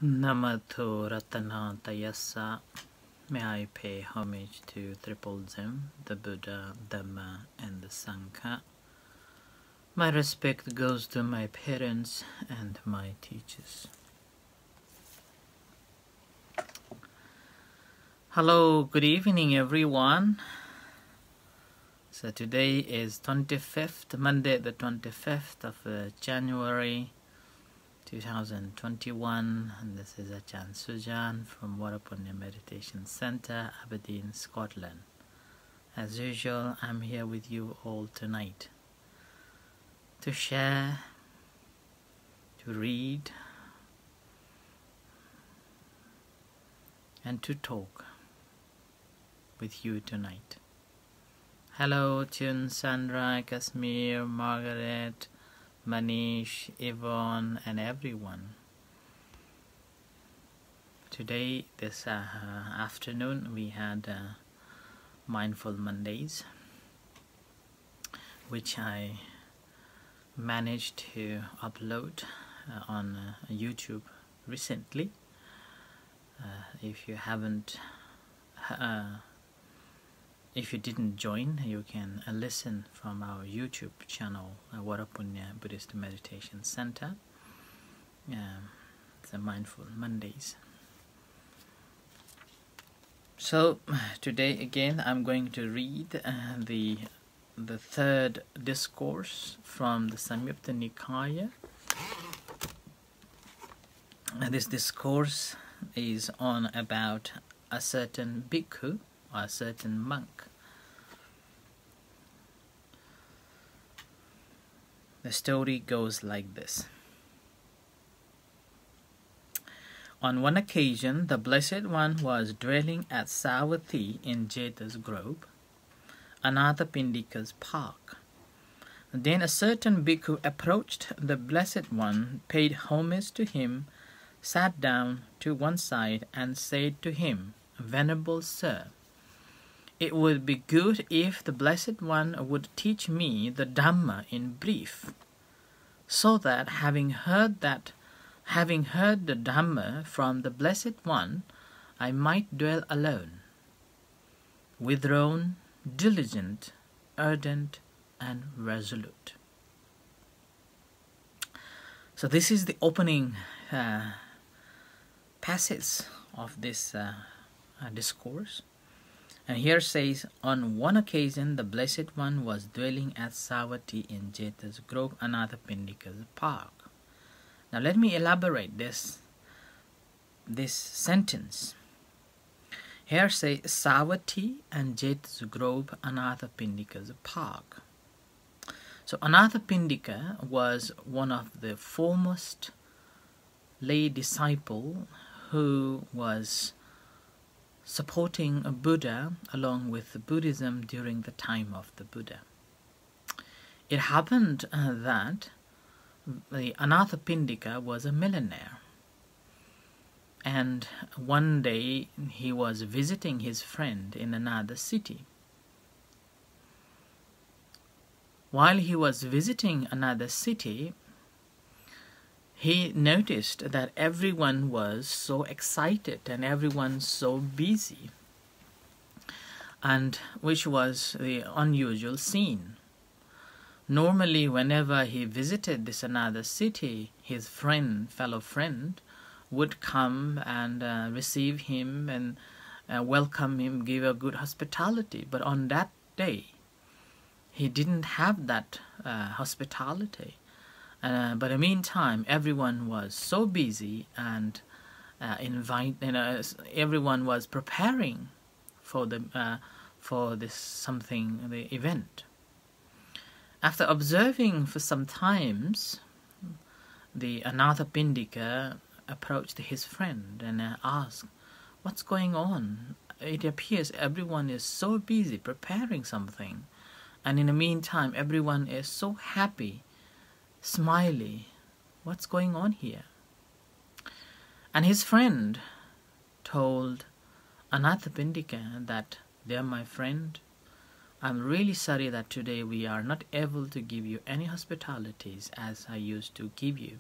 Namato Ratanatayassa. May I pay homage to Triple Them, the Buddha, Dhamma, and the Sangha. My respect goes to my parents and my teachers. Hello, good evening everyone. So today is 25th, Monday the 25th of January 2021, and this is Ajahn Sujan from Varapunya Meditation Center, Aberdeen, Scotland. As usual, I'm here with you all tonight to share, to read, and to talk with you tonight. Hello, Chun, Sandra, Kashmir, Margaret, Manish, Yvonne, and everyone. Today, this afternoon, we had Mindful Mondays, which I managed to upload on YouTube recently. If you didn't join, you can listen from our YouTube channel, Varapunya Buddhist Meditation Center. It's a Mindful Mondays. So today again, I'm going to read the third discourse from the Samyutta Nikaya. This discourse is on about a certain bhikkhu, or a certain monk. The story goes like this. On one occasion, the Blessed One was dwelling at Savatthi in Jeta's Grove, Anathapindika's park. Then a certain bhikkhu approached the Blessed One, paid homage to him, sat down to one side, and said to him, "Venerable Sir, it would be good if the Blessed One would teach me the Dhamma in brief, so that having heard the Dhamma from the Blessed One, I might dwell alone, withdrawn, diligent, ardent, and resolute." So this is the opening passage of this discourse. And here says, on one occasion, the Blessed One was dwelling at Savatthi in Jeta's Grove, Anathapindika's park. Now let me elaborate this sentence. Here says Savatthi and Jeta's Grove, Anathapindika's park. So Anathapindika was one of the foremost lay disciple who was supporting a Buddha along with Buddhism during the time of the Buddha. It happened that the Anathapindika was a millionaire, and one day he was visiting his friend in another city. While he was visiting another city, he noticed that everyone was so excited and everyone so busy, and which was the unusual scene. Normally, whenever he visited this another city, his fellow friend, would come and receive him and welcome him, give a good hospitality. But on that day, he didn't have that hospitality. But in the meantime, everyone was so busy and everyone was preparing for the event. After observing for some times, the Anathapindika approached his friend and asked, "What's going on? It appears everyone is so busy preparing something, and in the meantime, everyone is so happy, smiley. What's going on here?" And his friend told Anathapindika that, "Dear my friend, I'm really sorry that today we are not able to give you any hospitalities as I used to give you.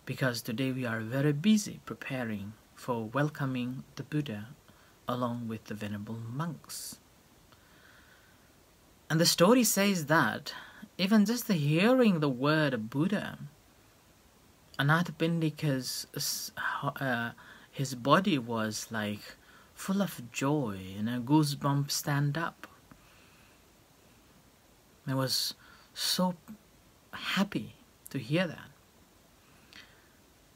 because today we are very busy preparing for welcoming the Buddha along with the venerable monks. And the story says that even just hearing the word Buddha, Anathapindika's his body was like full of joy, goosebumps stand up. I was so happy to hear that.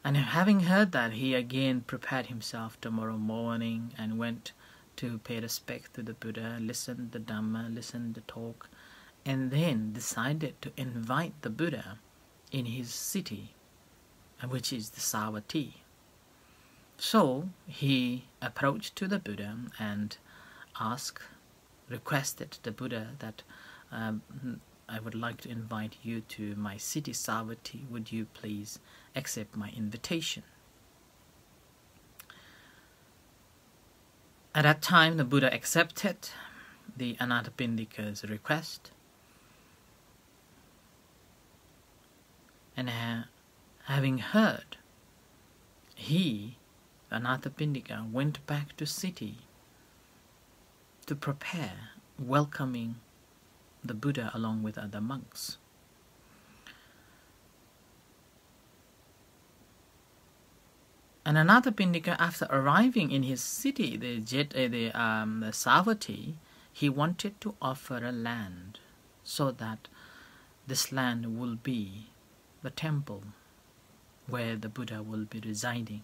And having heard that, he again prepared himself tomorrow morning and went to pay respect to the Buddha, listened the Dhamma, listened the talk, and then decided to invite the Buddha in his city, which is the Savatthi. So he approached to the Buddha and requested the Buddha that I would like to invite you to my city Savatthi. Would you please accept my invitation? At that time, the Buddha accepted the Anathapindika's request, and having heard, Anathapindika, went back to city to prepare welcoming the Buddha along with other monks. And Anathapindika, after arriving in his city, the Savatthi, he wanted to offer a land so that this land will be the temple where the Buddha will be residing,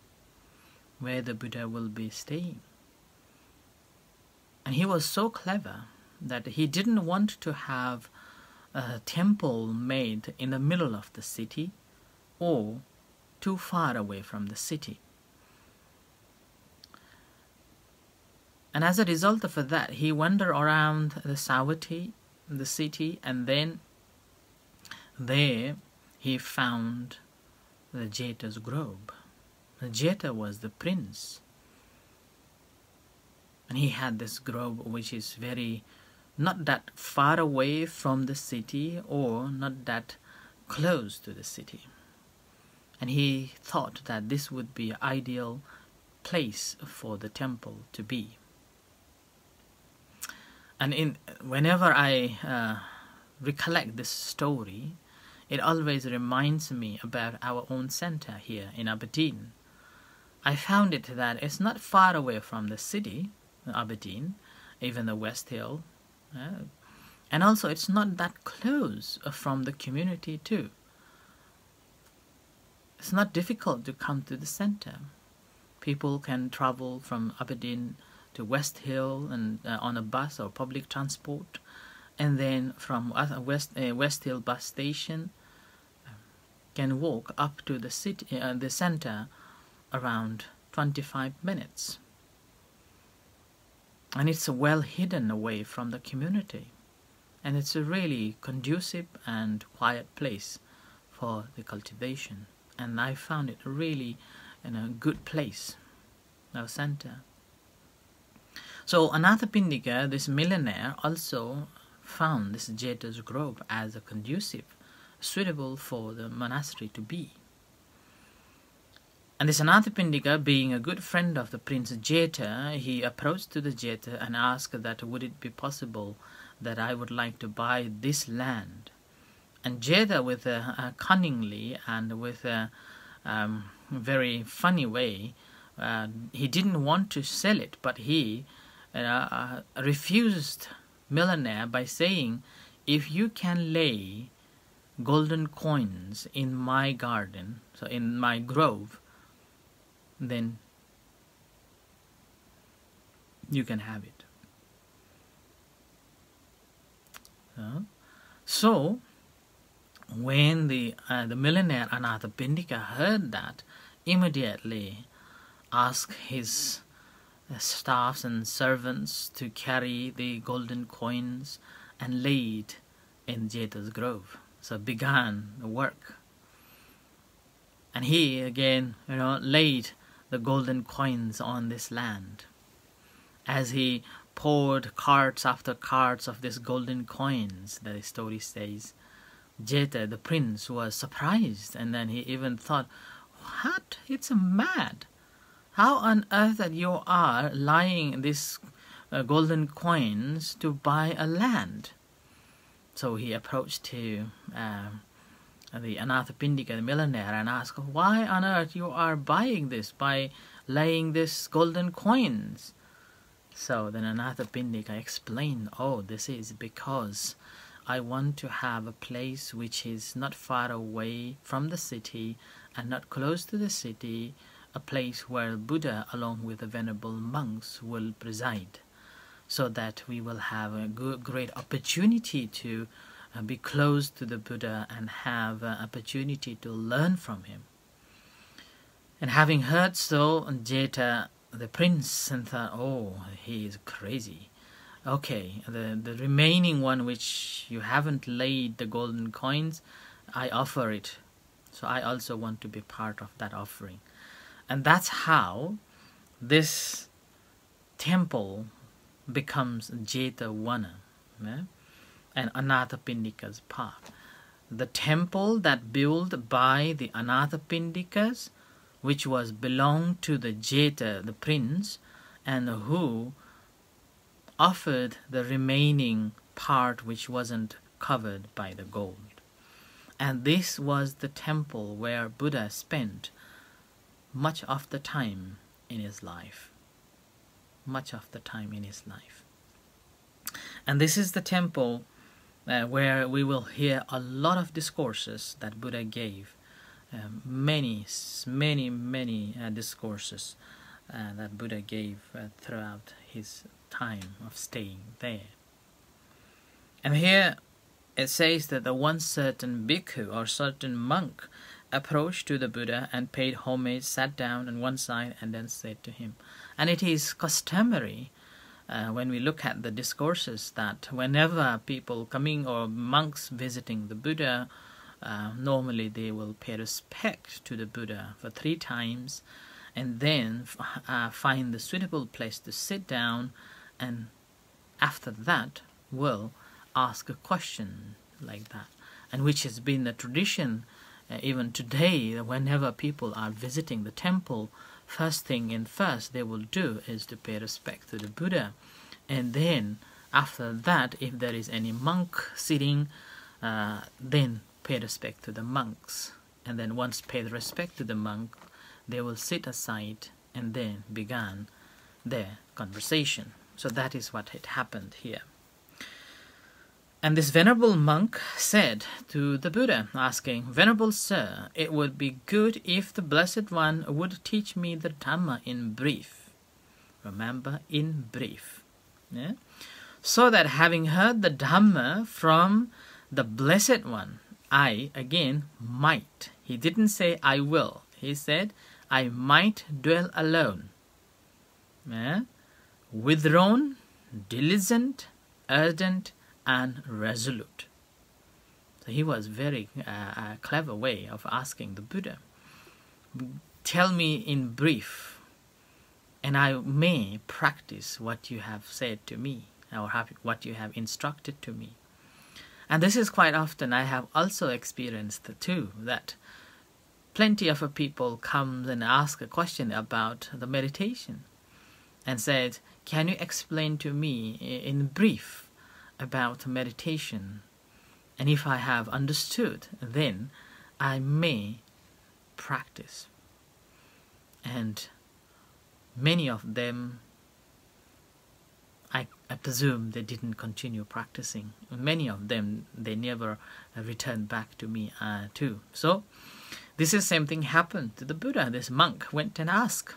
where the Buddha will be staying. And he was so clever that he didn't want to have a temple made in the middle of the city or too far away from the city. And as a result of that, he wandered around the Savatthi, the city, and then there he found the Jeta's grove. The Jeta was the prince. And he had this grove which is not that far away from the city or not that close to the city. And he thought that this would be an ideal place for the temple to be. And whenever I recollect this story, it always reminds me about our own center here in Aberdeen. I found it that it's not far away from the city, Aberdeen, even the West Hill, and also it's not that close from the community too. It's not difficult to come to the center. People can travel from Aberdeen to West Hill and on a bus or public transport, and then from West Hill bus station can walk up to the city, the center, around 25 minutes. And it's well hidden away from the community, and it's a really conducive and quiet place for the cultivation. And I found it really a good place, our center. So Anathapindika, this millionaire, also found this Jeta's grove as a conducive, suitable for the monastery to be. And this Anathapindika, being a good friend of the Prince Jeta, he approached to the Jeta and asked that would it be possible that I would like to buy this land. And Jeta, with cunningly and with a very funny way, he didn't want to sell it, but he refused millionaire by saying, if you can lay golden coins in my garden, so in my grove, then you can have it. So when the millionaire Anathapindika heard that, immediately asked his staffs and servants to carry the golden coins and laid in Jeta's grove. So began the work. And he again, laid the golden coins on this land. As he poured carts after carts of these golden coins, the story says, Jeta, the prince, was surprised, and then he even thought, what? It's mad. How on earth that you are lying these golden coins to buy a land? So he approached to the Anathapindika, the millionaire, and asked, why on earth you are buying this by laying these golden coins? So then Anathapindika explained, this is because I want to have a place which is not far away from the city and not close to the city, a place where Buddha along with the venerable monks will preside, so that we will have a great opportunity to be close to the Buddha and have an opportunity to learn from him. And having heard so, Jeta, the prince, and thought, he is crazy. Okay, the remaining one which you haven't laid the golden coins, I offer it. So I also want to be part of that offering. And that's how this temple becomes Jetavana, and Anathapindika's path. The temple that built by the Anathapindikas, which was belonged to the Jeta, the prince, and who offered the remaining part which wasn't covered by the gold. And this was the temple where Buddha spent much of the time in his life. Much of the time in his life. And this is the temple where we will hear a lot of discourses that Buddha gave. Many discourses that Buddha gave throughout his time of staying there. And here it says that the one certain bhikkhu or certain monk approached to the Buddha and paid homage, sat down on one side, and then said to him. And it is customary when we look at the discourses that whenever people coming or monks visiting the Buddha, normally they will pay respect to the Buddha for 3 times and then find the suitable place to sit down, and after that will ask a question like that, and which has been the tradition even today. Whenever people are visiting the temple, first they will do is to pay respect to the Buddha, and then after that, if there is any monk sitting, then pay respect to the monks, and then once paid respect to the monk, they will sit aside and then began their conversation. So that is what had happened here. And this venerable monk said to the Buddha, asking, "Venerable Sir, it would be good if the Blessed One would teach me the Dhamma in brief." Remember, in brief. Yeah? So that having heard the Dhamma from the Blessed One, I, again, might. He didn't say I will. He said, I might dwell alone. Yeah? Withdrawn, diligent, ardent, and resolute. So he was very clever way of asking the Buddha, tell me in brief, and I may practice what you have said to me, or what you have instructed to me. And this is quite often I have also experienced too, that plenty of people come and ask a question about the meditation and said, can you explain to me in brief about meditation? And if I have understood, then I may practice. And many of them, I presume they didn't continue practicing. Many of them, they never returned back to me too. So this is same thing happened to the Buddha. This monk went and asked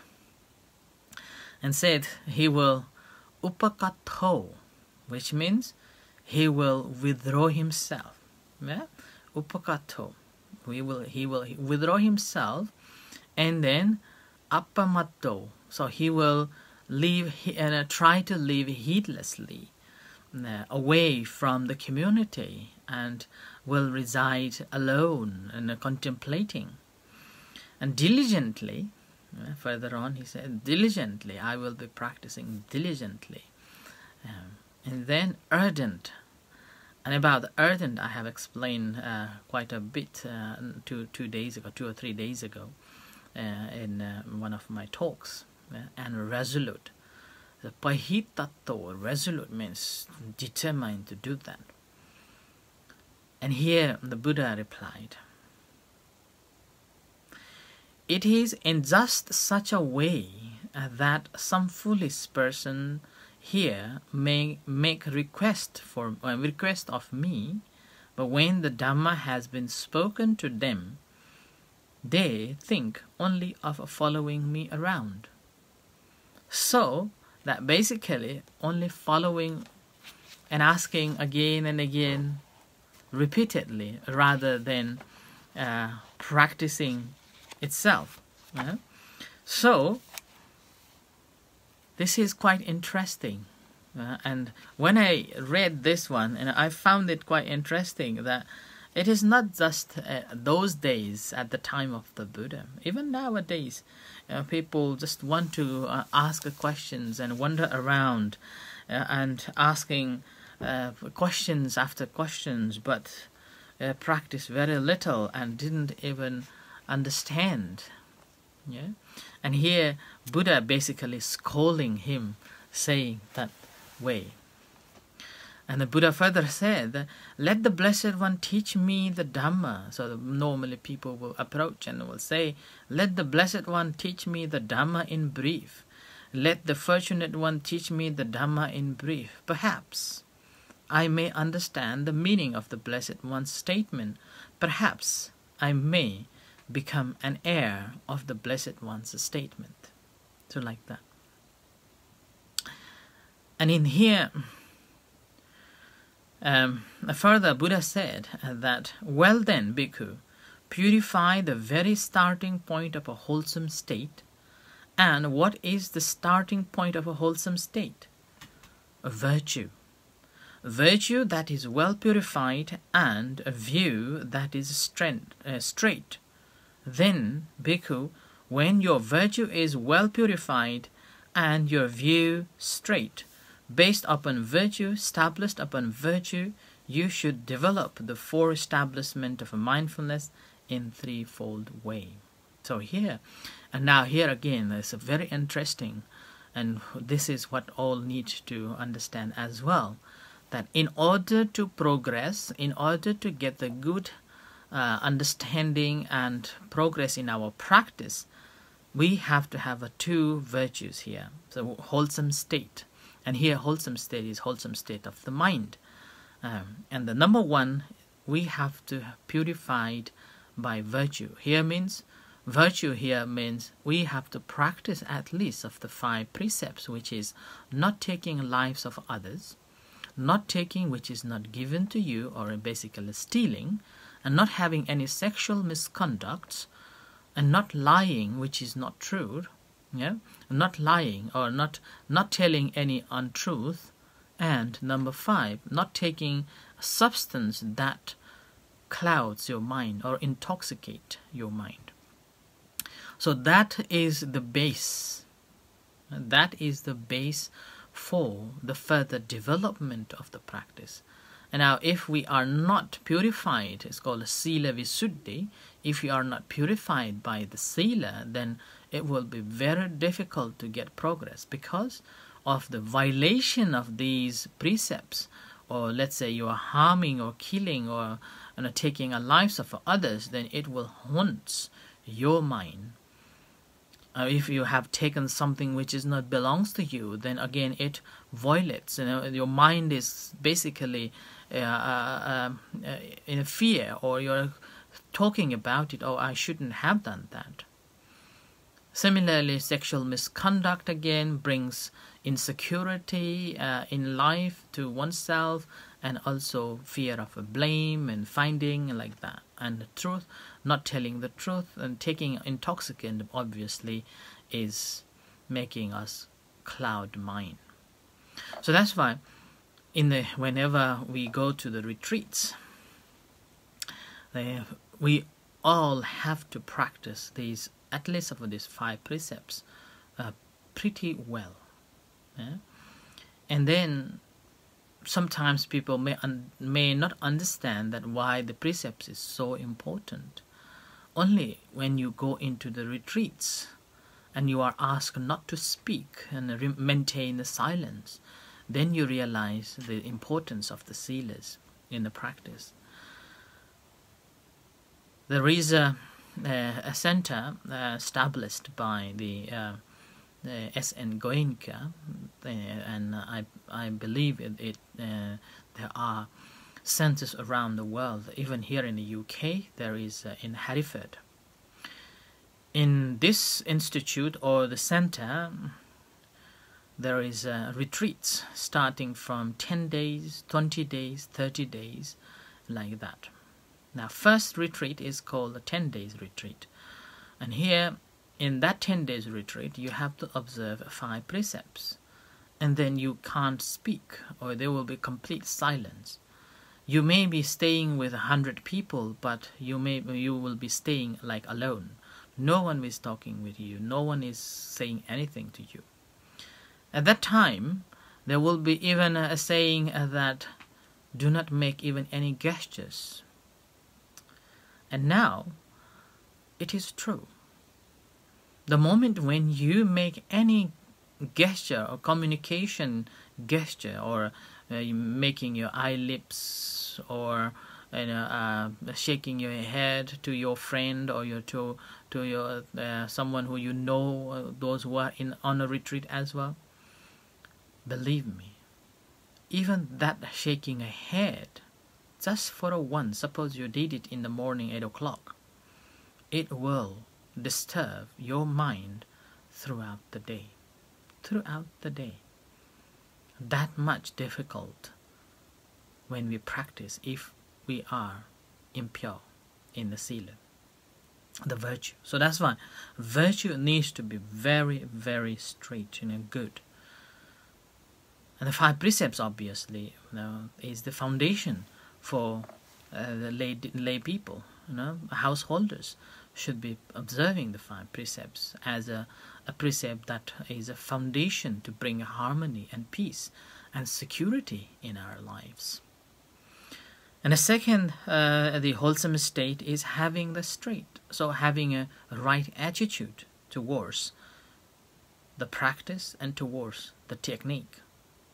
and said he will upakato, which means he will withdraw himself. Yeah? Upakato. He will withdraw himself, and then appamato. So he will live and try to live heedlessly away from the community, and will reside alone and contemplating. And diligently, further on he said, diligently, I will be practicing diligently. And then ardent. And about the ardent I have explained quite a bit 2 or 3 days ago. in one of my talks, and resolute. The pahitato, resolute, means determined to do that. And here the Buddha replied, "It is in just such a way that some foolish person here may make request of me, but when the Dhamma has been spoken to them, they think only of following me around." So that basically only following and asking again and again repeatedly rather than practicing itself. So this is quite interesting. And when I read this one, and I found it quite interesting that it is not just those days at the time of the Buddha. Even nowadays, people just want to ask questions and wander around and asking questions after questions, but practice very little and didn't even understand. Yeah? And here Buddha basically scolding him, saying that way. And the Buddha further said, "Let the Blessed One teach me the Dhamma." So normally people will approach and will say, "Let the Blessed One teach me the Dhamma in brief. Let the Fortunate One teach me the Dhamma in brief. Perhaps I may understand the meaning of the Blessed One's statement. Perhaps I may become an heir of the Blessed One's statement." So like that. And in here, further Buddha said that, "Well then, bhikkhu, purify the very starting point of a wholesome state." And what is the starting point of a wholesome state? A virtue. Virtue that is well purified and a view that is straight. Then, bhikkhu, when your virtue is well purified and your view straight, based upon virtue, established upon virtue, you should develop the four establishment of mindfulness in threefold way. So here, and now here again, it's a very interesting, and this is what all need to understand as well, that in order to progress, in order to get the good understanding and progress in our practice, we have to have two virtues here. So wholesome state. And here wholesome state is wholesome state of the mind. And the number one, we have to purified by virtue. Virtue here means we have to practice at least of the 5 precepts, which is not taking lives of others, not taking which is not given to you, or basically stealing, and not having any sexual misconducts, and not lying, which is not true. Yeah, not lying or not telling any untruth, and number 5, not taking a substance that clouds your mind or intoxicate your mind. So that is the base. That is the base for the further development of the practice. And now if we are not purified, it's called sila visuddhi. If we are not purified by the sila, then it will be very difficult to get progress because of the violation of these precepts. Or let's say you are harming or killing or taking the lives of others, then it will haunt your mind. If you have taken something which is not belongs to you, then again it violates. Your mind is basically in a fear, or you're talking about it. Oh, I shouldn't have done that. Similarly, sexual misconduct again brings insecurity in life to oneself, and also fear of a blame and finding like that. And the truth, not telling the truth and taking intoxicant obviously is making us cloud mind. So that's why whenever we go to the retreats, we all have to practice these, at least of these 5 precepts, pretty well. Yeah? And then sometimes people may not understand that why the precepts is so important. only when you go into the retreats and you are asked not to speak and maintain the silence, then you realize the importance of the silas in the practice. There is a center established by the S.N. Goenka, and I believe there are centers around the world. Even here in the UK, there is in Hereford. In this institute or the center, there is retreats starting from 10 days, 20 days, 30 days, like that. Now, first retreat is called the 10 days retreat. And here, in that 10 days retreat, you have to observe 5 precepts. And then you can't speak, or there will be complete silence. You may be staying with 100 people, but you will be staying like alone. No one is talking with you. No one is saying anything to you. At that time, there will be even a saying that do not make even any gestures. And now, it is true. The moment when you make any gesture or communication gesture, or making your eyelids, or shaking your head to your friend, or to your someone who you know, those who are on a retreat as well, believe me, even that shaking a head, just for a once, suppose you did it in the morning 8 o'clock, it will disturb your mind throughout the day. Throughout the day. That much difficult when we practice if we are impure in the sila, the virtue. So that's why virtue needs to be very, very straight and good. And the 5 precepts, obviously, is the foundation for the lay people. Householders should be observing the 5 precepts as a precept that is a foundation to bring harmony and peace and security in our lives. And the second, the wholesome state, is having the straight. So having a right attitude towards the practice and towards the technique.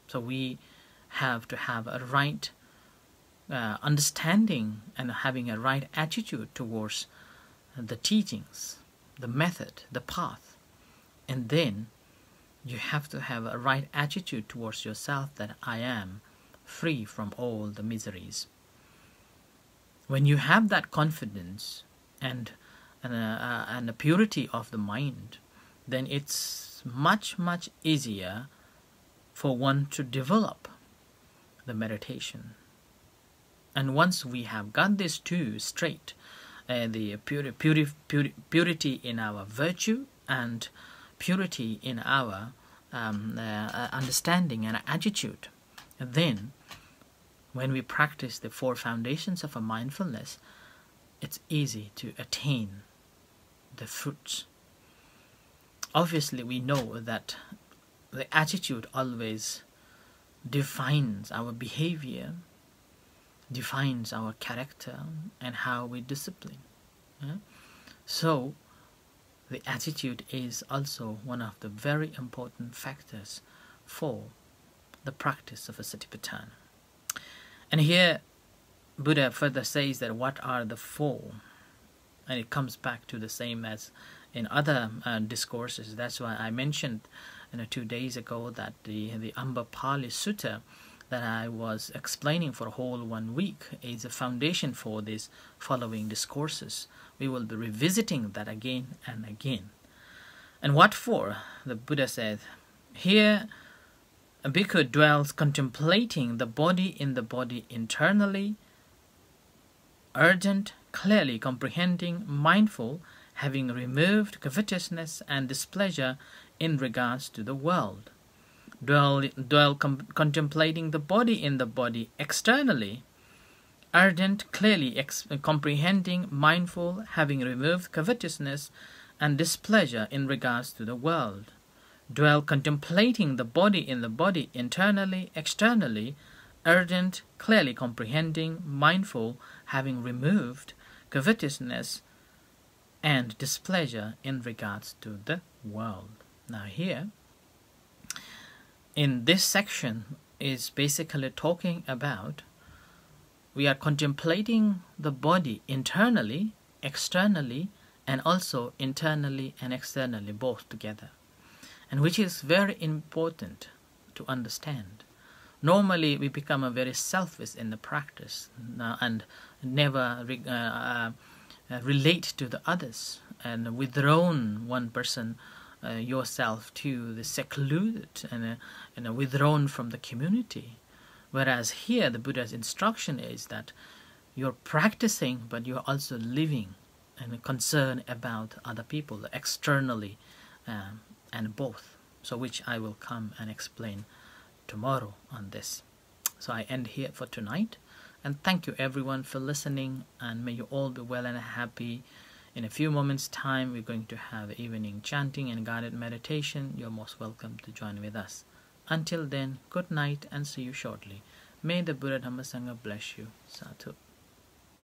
So we have to have a right understanding and having a right attitude towards the teachings, the method, the path. And then you have to have a right attitude towards yourself, that I am free from all the miseries. When you have that confidence and the purity of the mind, then it's much, much easier for one to develop the meditation. And once we have got these 2 straight, the purity in our virtue and purity in our understanding and attitude, then when we practice the 4 foundations of a mindfulness, it's easy to attain the fruits. Obviously, we know that the attitude always defines our behavior, defines our character, and how we discipline. So the attitude is also one of the very important factors for the practice of a satipatthana. And here Buddha further says that what are the 4? And it comes back to the same as in other discourses. That's why I mentioned 2 days ago that the Amba Pali Sutta that I was explaining for a whole 1 week is a foundation for these following discourses. We will be revisiting that again and again. And what for? The Buddha said, here a bhikkhu dwells contemplating the body in the body internally, urgent, clearly comprehending, mindful, having removed covetousness and displeasure in regards to the world. Contemplating the body in the body externally, ardent, clearly comprehending, mindful, having removed covetousness and displeasure in regards to the world. Contemplating the body in the body internally, externally, ardent, clearly comprehending, mindful, having removed covetousness and displeasure in regards to the world. Now here, in this section, is basically talking about we are contemplating the body internally, externally, and also internally and externally, both together, and which is very important to understand. Normally, we become very selfish in the practice and never relate to the others, and withdrawn one person yourself to the secluded and withdrawn from the community. Whereas here, the Buddha's instruction is that you're practicing, but you're also living and concerned about other people externally, and both. So which I will come and explain tomorrow on this. So I end here for tonight, and thank you everyone for listening, and may you all be well and happy. In a few moments time, we're going to have evening chanting and guided meditation. You're most welcome to join with us. Until then, good night and see you shortly. May the Buddha Dhamma Sangha bless you. Sadhu.